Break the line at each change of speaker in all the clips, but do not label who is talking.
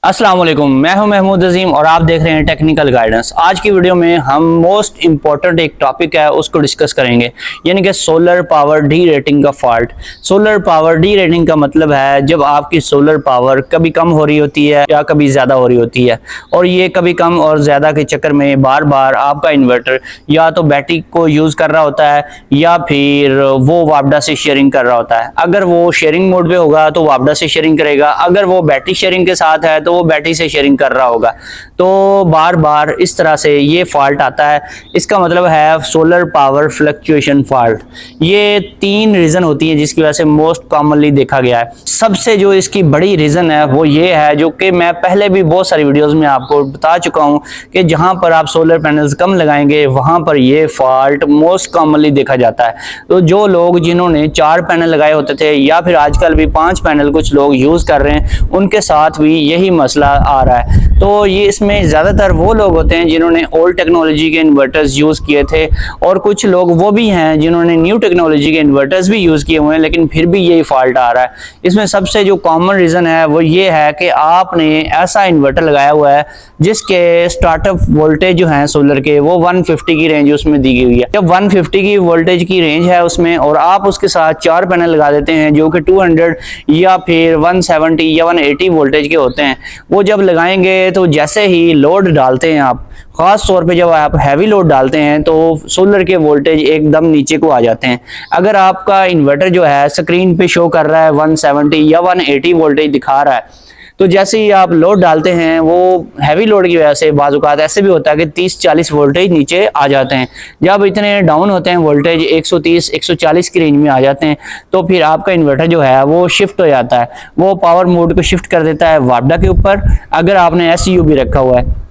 अस्सलाम वालेकुम, मैं हूं महमूद अजीम और आप देख रहे हैं टेक्निकल गाइडेंस। आज की वीडियो में हम मोस्ट इंपॉर्टेंट एक टॉपिक है उसको डिस्कस करेंगे, यानी कि सोलर पावर डी रेटिंग का fault. Solar power D rating का मतलब है जब आपकी सोलर पावर कभी कम हो रही होती है या कभी ज़्यादा हो रही होती है, और ये कभी कम और ज़्यादा के चक्कर में बार बार आपका इन्वर्टर या तो बैटरी को यूज़ कर रहा होता है या फिर वो वापडा से शेयरिंग कर रहा होता है। अगर वो शेयरिंग मोड पे होगा तो वापडा से शेयरिंग करेगा, अगर वो बैटरी शेयरिंग के साथ है तो वो बैटरी से शेयरिंग कर रहा होगा। तो बार बार इस तरह से ये फॉल्ट आता है। इसका मतलब है सोलर पावर फ्लक्चुएशन फॉल्ट। ये तीन रीजन होती है जिसकी वजह से मोस्ट कॉमनली देखा गया है। सबसे जो इसकी बड़ी रीजन है वो ये है, जो कि मैं पहले भी बहुत सारी वीडियोस में आपको बता चुका हूं कि जहां पर आप सोलर पैनल्स कम लगाएंगे वहां पर ये फॉल्ट मोस्ट कॉमनली देखा जाता है। तो जो लोग जिन्होंने 4 पैनल लगाए होते थे या फिर आजकल भी 5 पैनल कुछ लोग यूज कर रहे हैं, उनके साथ भी यही मसला आ रहा है। तो ये इसमें ज्यादातर वो लोग होते हैं जिन्होंने ओल्ड टेक्नोलॉजी के इन्वर्टर्स यूज किए थे, और कुछ लोग वो भी हैं जिन्होंने न्यू टेक्नोलॉजी के इन्वर्टर्स भी यूज किए हुए हैं, लेकिन फिर भी यही फॉल्ट आ रहा है। इसमें सबसे जो कॉमन रीजन है वो ये है कि आपने ऐसा इन्वर्टर लगाया हुआ है जिसके स्टार्टअप वोल्टेज जो है सोलर के वो 150 की रेंज उसमें दी हुई है। जब 150 की वोल्टेज की रेंज है उसमें और आप उसके साथ 4 पैनल लगा देते हैं जो कि 200 या फिर 170 या 180 वोल्टेज के होते हैं, वो जब लगाएंगे तो जैसे ही लोड डालते हैं आप, खास तौर पे जब आप हैवी लोड डालते हैं तो सोलर के वोल्टेज एकदम नीचे को आ जाते हैं। अगर आपका इन्वर्टर जो है स्क्रीन पे शो कर रहा है 170 या 180 वोल्टेज दिखा रहा है, तो जैसे ही आप लोड डालते हैं वो हैवी लोड की वजह से बाज़-औक़ात ऐसे भी होता है कि 30-40 वोल्टेज नीचे आ जाते हैं। जब इतने डाउन होते हैं वोल्टेज 130-140 की रेंज में आ जाते हैं, तो फिर आपका इन्वर्टर जो है वो शिफ्ट हो जाता है, वो पावर मोड को शिफ्ट कर देता है वापडा के ऊपर। अगर आपने एसयू भी रखा हुआ है,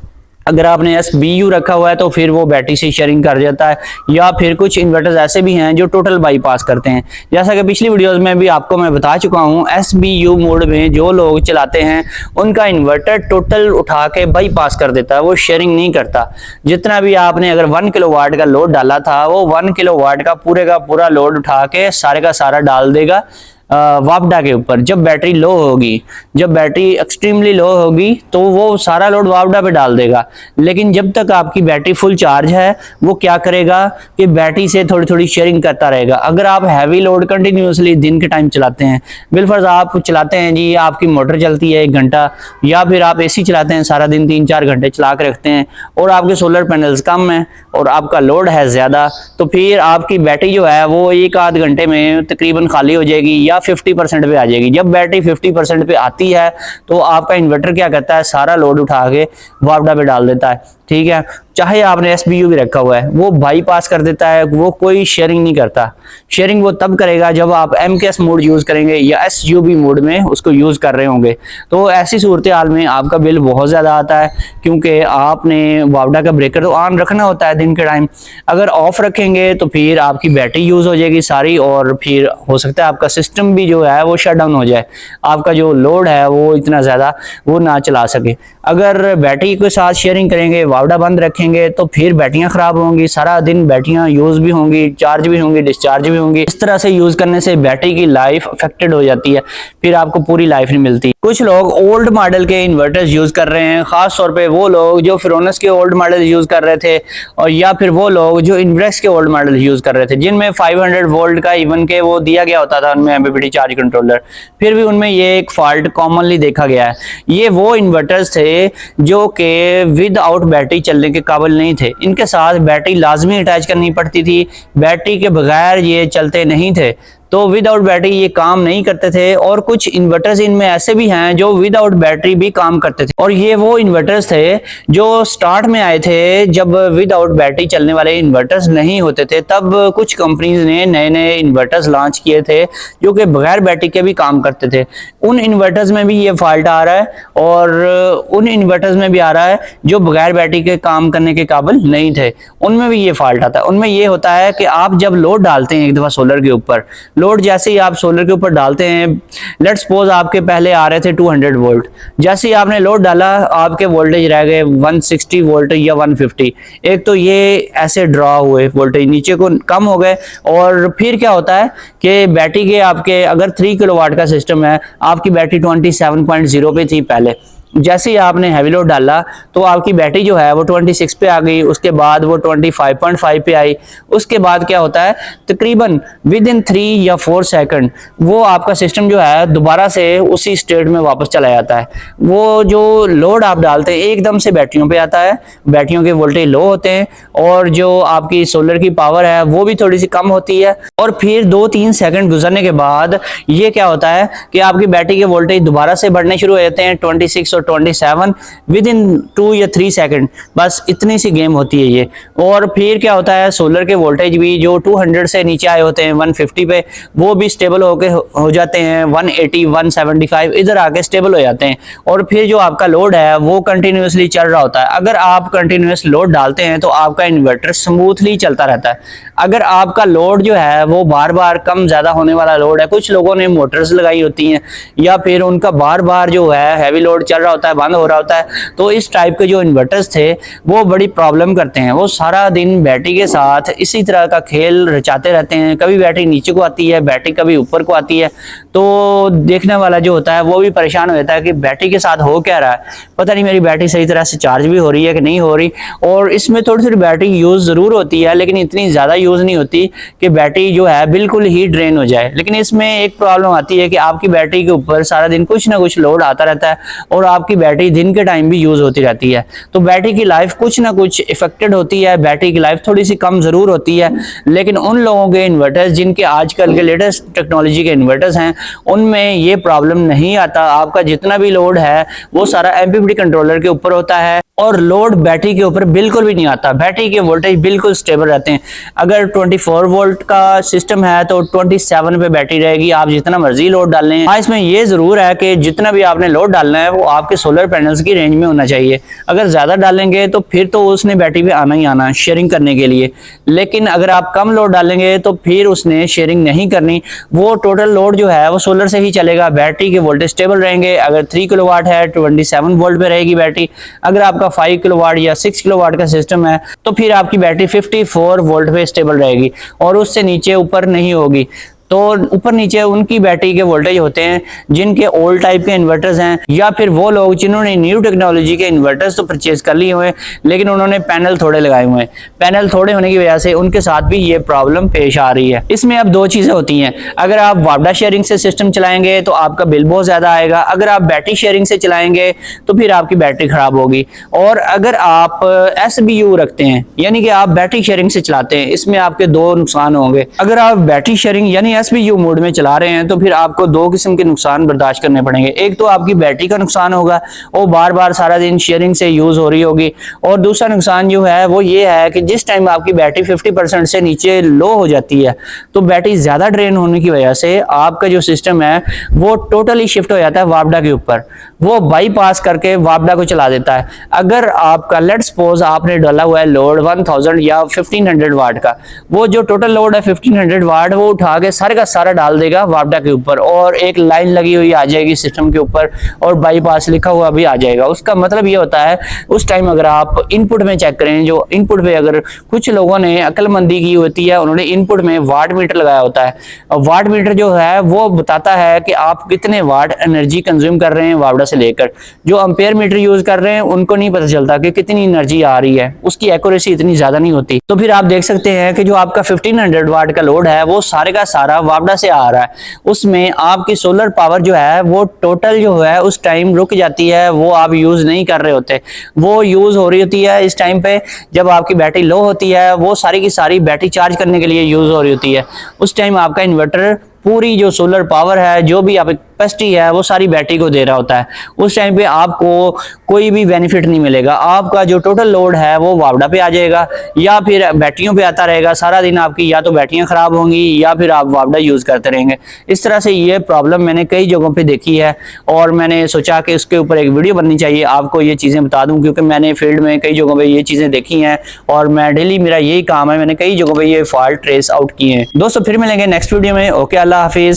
अगर आपने एसबीयू रखा हुआ है तो फिर वो बैटरी से शेयरिंग कर जाता है, या फिर कुछ इन्वर्टर्स ऐसे भी हैं जो टोटल बाईपास करते हैं। जैसा कि पिछली वीडियोस में भी आपको मैं बता चुका हूं, एसबीयू मोड में जो लोग चलाते हैं उनका इन्वर्टर टोटल उठा के बाईपास कर देता है, वो शेयरिंग नहीं करता। जितना भी आपने अगर 1 किलोवाट का लोड डाला था वो 1 किलोवाट का पूरा लोड उठा के सारे का सारा डाल देगा वापडा के ऊपर। जब बैटरी लो होगी, जब बैटरी एक्सट्रीमली लो होगी तो वो सारा लोड वापडा पे डाल देगा। लेकिन जब तक आपकी बैटरी फुल चार्ज है वो क्या करेगा कि बैटरी से थोड़ी थोड़ी शेयरिंग करता रहेगा। अगर आप हैवी लोड कंटिन्यूसली दिन के टाइम चलाते हैं, बिलफर्ज आप चलाते हैं जी, आपकी मोटर चलती है 1 घंटा, या फिर आप एसी चलाते हैं सारा दिन 3-4 घंटे चला के रखते हैं, और आपके सोलर पैनल्स कम है और आपका लोड है ज्यादा, तो फिर आपकी बैटरी जो है वो 1-8 घंटे में तकरीबन खाली हो जाएगी या 50% पे आ जाएगी। जब बैटरी 50% पे आती है तो आपका इन्वर्टर क्या करता है, सारा लोड उठा के वापडा पे डाल देता है। ठीक है, चाहे आपने एसबीयू भी रखा हुआ है, वो बाईपास कर देता है, वो कोई शेयरिंग नहीं करता। शेयरिंग वो तब करेगा जब आप एमकेएस मोड यूज करेंगे या एसयूबी मोड में उसको यूज कर रहे होंगे। तो ऐसी सूरत हाल में आपका बिल बहुत ज्यादा आता है, क्योंकि आपने वापडा का ब्रेकर तो ऑन रखना होता है दिन के टाइम। अगर ऑफ रखेंगे तो फिर आपकी बैटरी यूज हो जाएगी सारी, और फिर हो सकता है आपका सिस्टम भी जो है वो शट डाउन हो जाए, आपका जो लोड है वो इतना ज्यादा वो ना चला सके। अगर बैटरी के साथ शेयरिंग करेंगे, वापडा बंद रखेंगे, तो फिर बैटरियां खराब होंगी, सारा दिन बैटरियां यूज भी होंगी, चार्ज भी होंगी, डिस्चार्ज भी होंगी। इस तरह से यूज करने से बैटरी की लाइफ अफेक्टेड हो जाती है, फिर आपको पूरी लाइफ नहीं मिलती। कुछ लोग ओल्ड मॉडल के इन्वर्टर्स यूज कर रहे हैं, खास तौर पे वो लोग जो फिरोनस के ओल्ड मॉडल यूज कर रहे थे, और या फिर वो लोग जो इन्वेक्स के ओल्ड मॉडल यूज कर रहे थे जिनमें 500 वोल्ट का इवन के वो दिया गया होता था उनमें एमपीपीटी चार्ज कंट्रोलर। फिर भी उनमें ये एक फॉल्ट कॉमनली देखा गया है। ये वो इन्वर्टर्स थे जो कि विद आउट बैटरी चलने के काबिल नहीं थे, इनके साथ बैटरी लाजमी अटैच करनी पड़ती थी, बैटरी के बगैर ये चलते नहीं थे। तो विदाउट बैटरी ये काम नहीं करते थे, और कुछ इन्वर्टर्स इनमें ऐसे भी हैं जो विदाउट बैटरी भी काम करते थे। और ये वो इन्वर्टर्स थे जो स्टार्ट में आए थे जब विदाउट बैटरी चलने वाले इन्वर्टर्स नहीं होते थे, तब कुछ कंपनीज ने नए नए इन्वर्टर्स लॉन्च किए थे जो कि बगैर बैटरी के भी काम करते थे। उन इन्वर्टर्स में भी ये फॉल्ट आ रहा है, और उन इन्वर्टर्स में भी आ रहा है जो बगैर बैटरी के काम करने के काबिल नहीं थे, उनमें भी ये फॉल्ट आता है। उनमें ये होता है कि आप जब लोड डालते हैं एक दफा सोलर के ऊपर, लोड जैसे ही आप सोलर के ऊपर डालते हैं, लेट्स सपोज आपके पहले आ रहे थे 200 वोल्ट, जैसे ही आपने लोड डाला आपके वोल्टेज रह गए 160 वोल्ट या 150। एक तो ये ऐसे ड्रॉ हुए वोल्टेज नीचे को कम हो गए, और फिर क्या होता है कि बैटरी के आपके अगर 3 किलोवाट का सिस्टम है, आपकी बैटरी 27.0 पे थी पहले, जैसे ही आपने हैवी लोड डाला तो आपकी बैटरी जो है वो 26 पे आ गई, उसके बाद वो 25.5 पे आई। उसके बाद क्या होता है, तकरीबन विद इन 3 या 4 सेकंड वो आपका सिस्टम जो है दोबारा से उसी स्टेट में वापस चला जाता है। वो जो लोड आप डालते हैं एकदम से बैटरियों पे आता है, बैटरियों के वोल्टेज लो होते हैं और जो आपकी सोलर की पावर है वो भी थोड़ी सी कम होती है। और फिर 2-3 सेकंड गुजरने के बाद ये क्या होता है कि आपकी बैटरी के वोल्टेज दोबारा से बढ़ने शुरू हो जाते हैं 26 और 27 विद इन 2 या 3 सेकंड। बस इतनी सी गेम होती है ये। और फिर क्या होता है, सोलर के वोल्टेज भी जो 200 से नीचे आए होते हैं 150 पे, वो भी स्टेबल हो जाते हैं 180 175 इधर आके स्टेबल हो जाते हैं। और फिर जो आपका लोड है वो कंटिन्यूसली चल रहा होता है। अगर आप कंटिन्यूस लोड डालते हैं तो आपका इन्वर्टर स्मूथली चलता रहता है। अगर आपका लोड जो है वो बार बार कम ज्यादा होने वाला लोड है, कुछ लोगों ने मोटर्स लगाई होती हैं या फिर उनका बार बार जो है हैवी लोड चल रहा होता है, बंद हो रहा होता है, तो इस टाइप के जो इन्वर्टर्स थे वो बड़ी प्रॉब्लम करते हैं। वो सारा दिन बैटरी के साथ इसी तरह का खेल रचाते रहते हैं। कभी बैटरी नीचे को आती है, बैटरी कभी ऊपर को आती है, तो देखने वाला जो होता है वो भी परेशान हो जाता है कि बैटरी के साथ हो क्या रहा है, पता नहीं मेरी बैटरी सही तरह से चार्ज भी हो रही है कि नहीं हो रही। और इसमें थोड़ी थोड़ी बैटरी यूज जरूर होती है लेकिन इतनी ज्यादा यूज नहीं होती कि बैटरी जो है बिल्कुल ही ड्रेन हो जाए। लेकिन इसमें एक प्रॉब्लम आती है कि आपकी बैटरी के ऊपर सारा दिन कुछ ना कुछ लोड आता रहता है और आपकी बैटरी दिन के टाइम भी यूज होती रहती है, तो बैटरी की लाइफ कुछ ना कुछ इफेक्टेड होती है। बैटरी की लाइफ थोड़ी सी कम जरूर होती है। लेकिन उन लोगों के इन्वर्टर्स जिनके आजकल के लेटेस्ट टेक्नोलॉजी के इन्वर्टर्स हैं उनमें ये प्रॉब्लम नहीं आता। आपका जितना भी लोड है वो सारा एमपीपीटी कंट्रोलर के ऊपर होता है और लोड बैटरी के ऊपर बिल्कुल भी नहीं आता। बैटरी के वोल्टेज बिल्कुल स्टेबल रहते हैं। अगर 24 वोल्ट का सिस्टम है तो 27 पे बैटरी रहेगी, आप जितना मर्जी लोड डाल लें। हाँ, इसमें ये जरूर है कि जितना भी आपने लोड डालना है वो आपके सोलर पैनल्स की रेंज में होना चाहिए। अगर ज्यादा डालेंगे तो फिर तो उसने बैटरी पे आना ही आना शेयरिंग करने के लिए। लेकिन अगर आप कम लोड डालेंगे तो फिर उसने शेयरिंग नहीं करनी। वो टोटल लोड जो है वो सोलर से ही चलेगा, बैटरी के वोल्टेज स्टेबल रहेंगे। अगर 3 किलोवाट है 27 वोल्ट पे रहेगी बैटरी। अगर आपका 5 किलोवाट या 6 किलोवाट का सिस्टम है तो फिर आपकी बैटरी 54 वोल्ट पे स्टेबल रहेगी और उससे नीचे ऊपर नहीं होगी। तो ऊपर नीचे उनकी बैटरी के वोल्टेज होते हैं जिनके ओल्ड टाइप के इन्वर्टर्स हैं या फिर वो लोग जिन्होंने न्यू टेक्नोलॉजी के इन्वर्टर्स तो परचेज कर लिए हुए हैं लेकिन उन्होंने पैनल थोड़े लगाए हुए हैं। पैनल थोड़े होने की वजह से उनके साथ भी ये प्रॉब्लम पेश आ रही है। इसमें अब 2 चीजें होती हैं। अगर आप वापडा शेयरिंग से सिस्टम चलाएंगे तो आपका बिल बहुत ज्यादा आएगा। अगर आप बैटरी शेयरिंग से चलाएंगे तो फिर आपकी बैटरी खराब होगी। और अगर आप SBU रखते हैं यानी कि आप बैटरी शेयरिंग से चलाते हैं, इसमें आपके 2 नुकसान होंगे। अगर आप बैटरी शेयरिंग यानी SBU मोड में चला रहे हैं तो फिर आपको 2 किस्म के नुकसान बर्दाश्त करने पड़ेंगे। एक तो आपकी बैटरी का नुकसान होगा, वो बार बार सारा दिन शेयरिंग से यूज हो रही होगी। और दूसरा नुकसान जो है वो ये है कि जिस टाइम आपकी बैटरी 50% से नीचे लो हो जाती है तो बैटरी ज्यादा ड्रेन होने की वजह से आपका जो सिस्टम है वो टोटली शिफ्ट हो जाता है वापडा के ऊपर। वो बाईपास करके वापडा को चला देता है। अगर आपका लेट्स सपोज आपने डाला हुआ है लोड 1000 या 1500 वाट का, वो जो टोटल लोड है 1500 वाट वो उठा के सारे का सारा डाल देगा वापडा के ऊपर और एक लाइन लगी हुई आ जाएगी सिस्टम के ऊपर और बाईपास लिखा हुआ भी आ जाएगा। उसका मतलब ये होता है उस टाइम अगर आप इनपुट में चेक करें, जो इनपुट पे अगर कुछ लोगों ने अक्लमंदी की होती है, उन्होंने इनपुट में वाट मीटर लगाया होता है। वाट मीटर जो है वो बताता है कि आप कितने वाट एनर्जी कंज्यूम कर रहे हैं वापडा से लेकर। जो अंपेयर मीटर यूज कर रहे हैं उनको नहीं पता चलता कि कितनी एनर्जी आ रही है, उसकी एक्यूरेसी इतनी ज्यादा नहीं होती। तो फिर आप देख सकते हैं कि जो आपका 1500 वाट का लोड है वो सारे का सारा वापडा से आ रहा है। उसमें आपकी सोलर पावर जो है वो टोटल जो है उस टाइम रुक जाती है, वो आप यूज नहीं कर रहे होते। वो यूज हो रही होती है इस टाइम पे जब आपकी बैटरी लो होती है, वो सारी की सारी बैटरी चार्ज करने के लिए यूज हो रही होती है। उस टाइम आपका इन्वर्टर पूरी जो सोलर पावर है, जो भी आप कैपेसिटी है, वो सारी बैटरी को दे रहा होता है। उस टाइम पे आपको कोई भी बेनिफिट नहीं मिलेगा। आपका जो टोटल लोड है वो वापडा पे आ जाएगा या फिर बैटरियों पे आता रहेगा। सारा दिन आपकी या तो बैटरियां खराब होंगी या फिर आप वापडा यूज करते रहेंगे। इस तरह से ये प्रॉब्लम मैंने कई जगहों पे देखी है और मैंने सोचा कि उसके ऊपर एक वीडियो बननी चाहिए, आपको ये चीजें बता दूं, क्योंकि मैंने फील्ड में कई जगहों पे ये चीजें देखी हैं और मैं डेली मेरा यही काम है, मैंने कई जगहों पे ये फॉल्ट ट्रेस आउट किए हैं। दोस्तों फिर मिलेंगे नेक्स्ट वीडियो में। ओके, अल्लाह हाफिज।